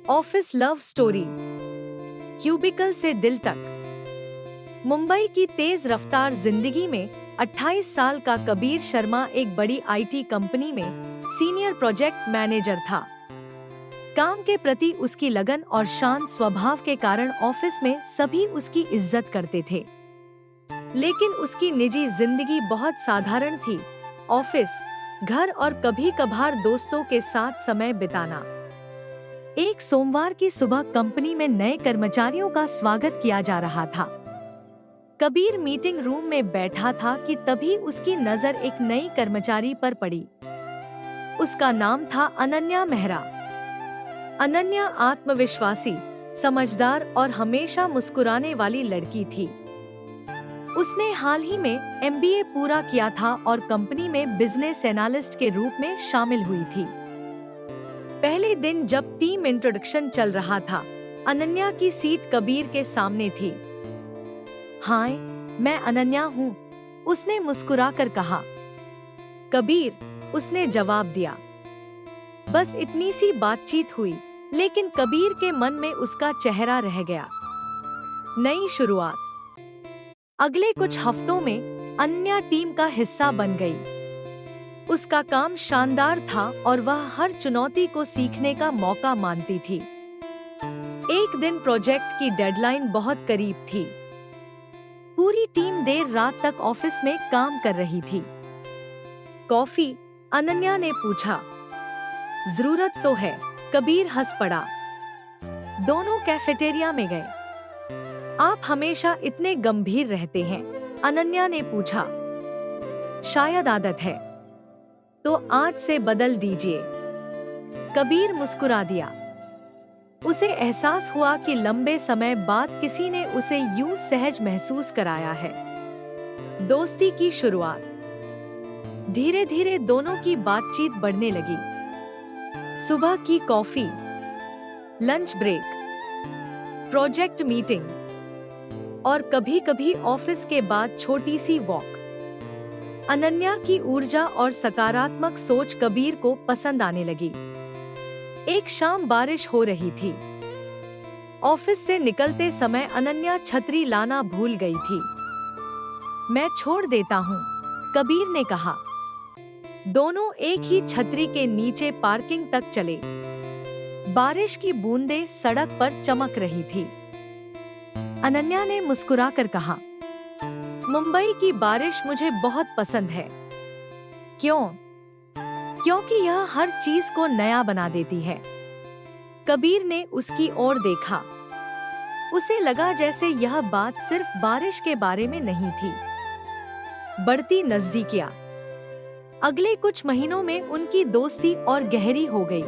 Office love story, cubicle से दिल तक। मुंबई की तेज रफ्तार जिंदगी में 28 साल का कबीर शर्मा एक बड़ी आईटी कंपनी में सीनियर प्रोजेक्ट मैनेजर था। काम के प्रति उसकी लगन और शांत स्वभाव के कारण ऑफिस में सभी उसकी इज्जत करते थे। लेकिन उसकी निजी जिंदगी बहुत साधारण थी। ऑफिस, घर और कभी कभार दोस्तों के साथ समय बिताना। एक सोमवार की सुबह कंपनी में नए कर्मचारियों का स्वागत किया जा रहा था। कबीर मीटिंग रूम में बैठा था कि तभी उसकी नजर एक नई कर्मचारी पर पड़ी। उसका नाम था अनन्या मेहरा। अनन्या आत्मविश्वासी, समझदार और हमेशा मुस्कुराने वाली लड़की थी। उसने हाल ही में एमबीए पूरा किया था और कंपनी में बिजनेस एनालिस्ट के रूप में शामिल हुई थी। पहले दिन जब टीम इंट्रोडक्शन चल रहा था, अनन्या की सीट कबीर के सामने थी। हाय, मैं अनन्या हूँ, उसने मुस्कुराकर कहा। कबीर, उसने जवाब दिया। बस इतनी सी बातचीत हुई, लेकिन कबीर के मन में उसका चेहरा रह गया। नई शुरुआत। अगले कुछ हफ्तों में अनन्या टीम का हिस्सा बन गई। उसका काम शानदार था और वह हर चुनौती को सीखने का मौका मानती थी। एक दिन प्रोजेक्ट की डेडलाइन बहुत करीब थी। पूरी टीम देर रात तक ऑफिस में काम कर रही थी। कॉफी? अनन्या ने पूछा। जरूरत तो है, कबीर हंस पड़ा। दोनों कैफेटेरिया में गए। आप हमेशा इतने गंभीर रहते हैं, अनन्या ने पूछा। शायद आदत है, तो आज से बदल दीजिए। कबीर मुस्कुरा दिया। उसे एहसास हुआ कि लंबे समय बाद किसी ने उसे यूं सहज महसूस कराया है। दोस्ती की शुरुआत। धीरे धीरे दोनों की बातचीत बढ़ने लगी। सुबह की coffee, lunch break, project meeting और कभी-कभी ऑफिस के बाद छोटी सी वॉक। अनन्या की ऊर्जा और सकारात्मक सोच कबीर को पसंद आने लगी। एक शाम बारिश हो रही थी। ऑफिस से निकलते समय अनन्या छतरी लाना भूल गई थी। मैं छोड़ देता हूँ, कबीर ने कहा। दोनों एक ही छतरी के नीचे पार्किंग तक चले। बारिश की बूंदें सड़क पर चमक रही थी। अनन्या ने मुस्कुराकर कहा, मुंबई की बारिश मुझे बहुत पसंद है। क्यों? क्योंकि यह हर चीज को नया बना देती है। कबीर ने उसकी ओर देखा। उसे लगा जैसे यह बात सिर्फ बारिश के बारे में नहीं थी। बढ़ती नजदीकियां। अगले कुछ महीनों में उनकी दोस्ती और गहरी हो गई।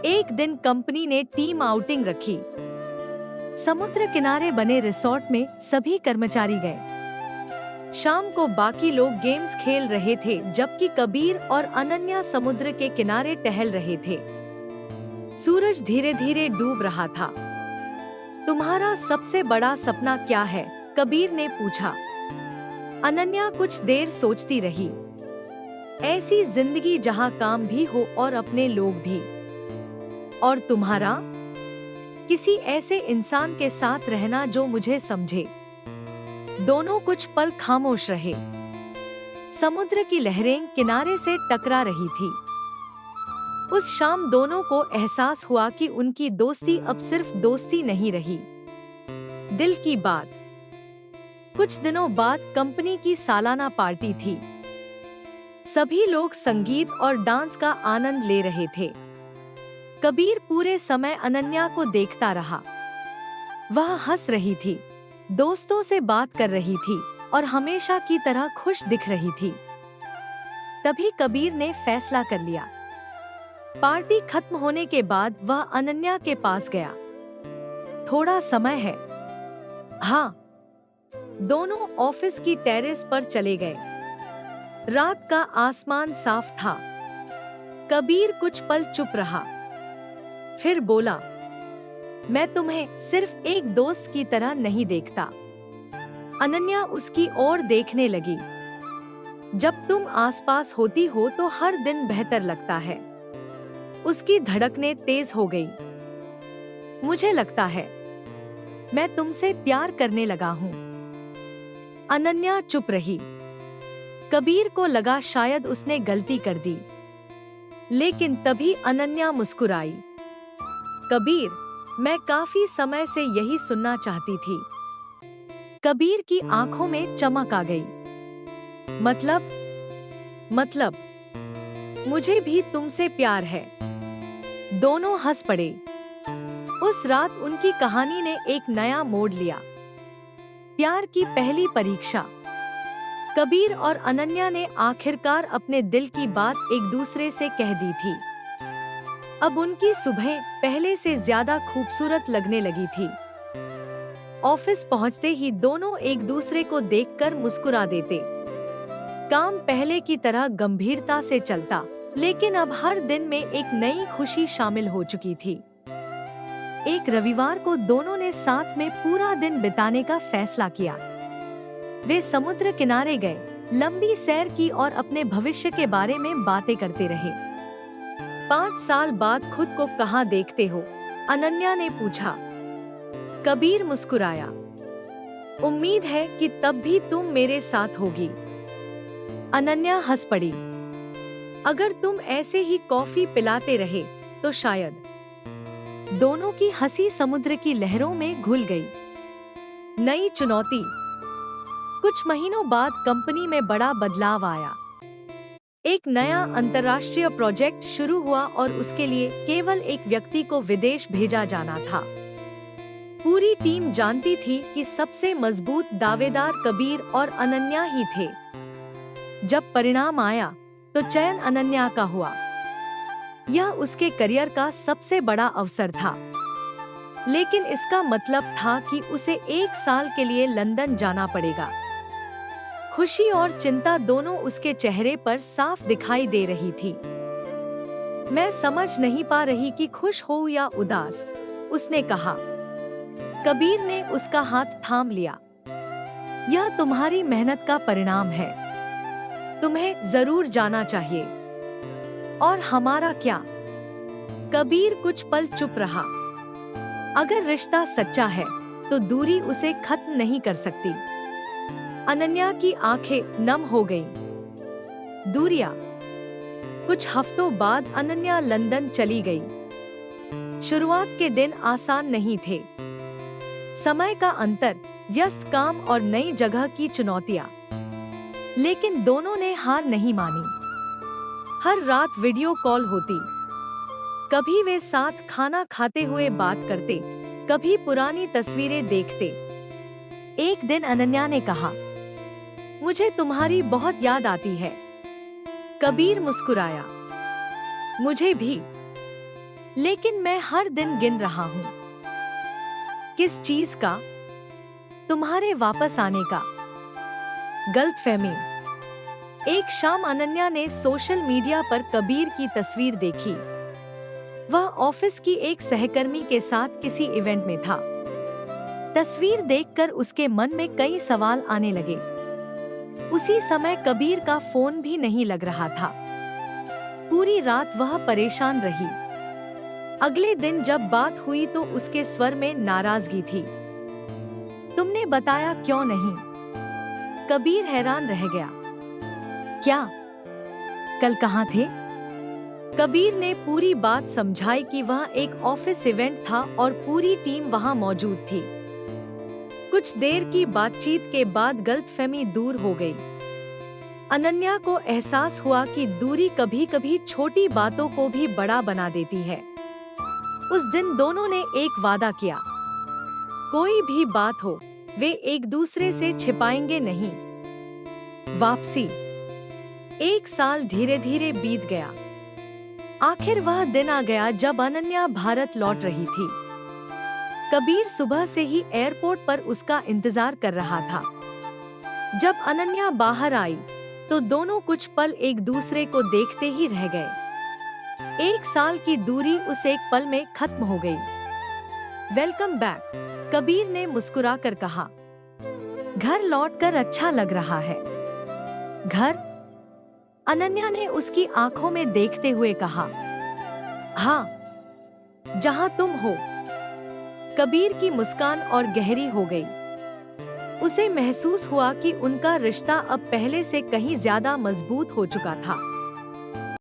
एक दिन कंपनी ने टीम आउटिंग रखी। समुद्र किनारे बने रिसोर्ट में सभी कर्मचारी गए। शाम को बाकी लोग गेम्स खेल रहे थे, जबकि कबीर और अनन्या समुद्र के किनारे टहल रहे थे। सूरज धीरे धीरे डूब रहा था। तुम्हारा सबसे बड़ा सपना क्या है? कबीर ने पूछा। अनन्या कुछ देर सोचती रही। ऐसी जिंदगी जहां काम भी हो और अपने लोग भी। और तुम्हारा? किसी ऐसे इंसान के साथ रहना जो मुझे समझे। दोनों कुछ पल खामोश रहे। समुद्र की लहरें किनारे से टकरा रही थी। उस शाम दोनों को एहसास हुआ कि उनकी दोस्ती अब सिर्फ दोस्ती नहीं रही, दिल की बात। कुछ दिनों बाद कंपनी की सालाना पार्टी थी। सभी लोग संगीत और डांस का आनंद ले रहे थे। कबीर पूरे समय अनन्या को देखता रहा। वह हंस रही थी, दोस्तों से बात कर रही थी और हमेशा की तरह खुश दिख रही थी। तभी कबीर ने फैसला कर लिया। पार्टी खत्म होने के बाद वह अनन्या के पास गया। थोड़ा समय है? हाँ। दोनों ऑफिस की टेरेस पर चले गए। रात का आसमान साफ था। कबीर कुछ पल चुप रहा, फिर बोला, मैं तुम्हें सिर्फ एक दोस्त की तरह नहीं देखता। अनन्या उसकी ओर देखने लगी। जब तुम आसपास होती हो तो हर दिन बेहतर लगता है। उसकी धड़कनें तेज हो गई। मुझे लगता है मैं तुमसे प्यार करने लगा हूँ। अनन्या चुप रही। कबीर को लगा शायद उसने गलती कर दी, लेकिन तभी अनन्या मुस्कुराई। कबीर, मैं काफी समय से यही सुनना चाहती थी। कबीर की आंखों में चमक आ गई। मतलब मुझे भी तुमसे प्यार है। दोनों हंस पड़े। उस रात उनकी कहानी ने एक नया मोड़ लिया। प्यार की पहली परीक्षा। कबीर और अनन्या ने आखिरकार अपने दिल की बात एक दूसरे से कह दी थी। अब उनकी सुबह पहले से ज्यादा खूबसूरत लगने लगी थी। ऑफिस पहुंचते ही दोनों एक दूसरे को देखकर मुस्कुरा देते। काम पहले की तरह गंभीरता से चलता, लेकिन अब हर दिन में एक नई खुशी शामिल हो चुकी थी। एक रविवार को दोनों ने साथ में पूरा दिन बिताने का फैसला किया। वे समुद्र किनारे गए, लंबी सैर की और अपने भविष्य के बारे में बातें करते रहे। 5 साल बाद खुद को कहाँ देखते हो? अनन्या ने पूछा। कबीर मुस्कुराया। उम्मीद है कि तब भी तुम मेरे साथ होगी। अनन्या हंस पड़ी। अगर तुम ऐसे ही कॉफी पिलाते रहे तो शायद। दोनों की हंसी समुद्र की लहरों में घुल गई। नई चुनौती। कुछ महीनों बाद कंपनी में बड़ा बदलाव आया। एक नया अंतर्राष्ट्रीय प्रोजेक्ट शुरू हुआ और उसके लिए केवल एक व्यक्ति को विदेश भेजा जाना था। पूरी टीम जानती थी कि सबसे मजबूत दावेदार कबीर और अनन्या ही थे। जब परिणाम आया तो चयन अनन्या का हुआ। यह उसके करियर का सबसे बड़ा अवसर था, लेकिन इसका मतलब था कि उसे 1 साल के लिए लंदन जाना पड़ेगा। खुशी और चिंता दोनों उसके चेहरे पर साफ दिखाई दे रही थी। मैं समझ नहीं पा रही कि खुश हो या उदास, उसने कहा। कबीर ने उसका हाथ थाम लिया। यह तुम्हारी मेहनत का परिणाम है। तुम्हें जरूर जाना चाहिए। और हमारा क्या? कबीर कुछ पल चुप रहा। अगर रिश्ता सच्चा है तो दूरी उसे खत्म नहीं कर सकती। अनन्या की आंखें नम हो गईं। दूरियां। कुछ हफ्तों बाद अनन्या लंदन चली गई। शुरुआत के दिन आसान नहीं थे। समय का अंतर, व्यस्त काम और नई जगह की चुनौतियां। लेकिन दोनों ने हार नहीं मानी। हर रात वीडियो कॉल होती। कभी वे साथ खाना खाते हुए बात करते, कभी पुरानी तस्वीरें देखते। एक दिन अनन्या ने कहा, मुझे तुम्हारी बहुत याद आती है। कबीर मुस्कुराया। मुझे भी। लेकिन मैं हर दिन गिन रहा हूँ। किस चीज का? तुम्हारे वापस आने का। गलतफहमी। एक शाम अनन्या ने सोशल मीडिया पर कबीर की तस्वीर देखी। वह ऑफिस की एक सहकर्मी के साथ किसी इवेंट में था। तस्वीर देखकर उसके मन में कई सवाल आने लगे। उसी समय कबीर का फोन भी नहीं लग रहा था। पूरी रात वह परेशान रही। अगले दिन जब बात हुई तो उसके स्वर में नाराजगी थी। तुमने बताया क्यों नहीं? कबीर हैरान रह गया। क्या? कल कहाँ थे? कबीर ने पूरी बात समझाई कि वह एक ऑफिस इवेंट था और पूरी टीम वहां मौजूद थी। कुछ देर की बातचीत के बाद गलतफहमी दूर हो गई। अनन्या को एहसास हुआ कि दूरी कभी-कभी छोटी बातों को भी बड़ा बना देती है। उस दिन दोनों ने एक वादा किया। कोई भी बात हो, वे एक दूसरे से छिपाएंगे नहीं। वापसी। 1 साल धीरे धीरे बीत गया। आखिर वह दिन आ गया जब अनन्या भारत लौट रही थी। कबीर सुबह से ही एयरपोर्ट पर उसका इंतजार कर रहा था। जब अनन्या बाहर आई तो दोनों कुछ पल एक दूसरे को देखते ही रह गए। 1 साल की दूरी उस एक पल में खत्म हो गई। वेलकम बैक, कबीर ने मुस्कुराकर कहा। घर लौटकर अच्छा लग रहा है। घर? अनन्या ने उसकी आंखों में देखते हुए कहा। हाँ, जहाँ तुम हो। कबीर की मुस्कान और गहरी हो गई। उसे महसूस हुआ कि उनका रिश्ता अब पहले से कहीं ज्यादा मजबूत हो चुका था।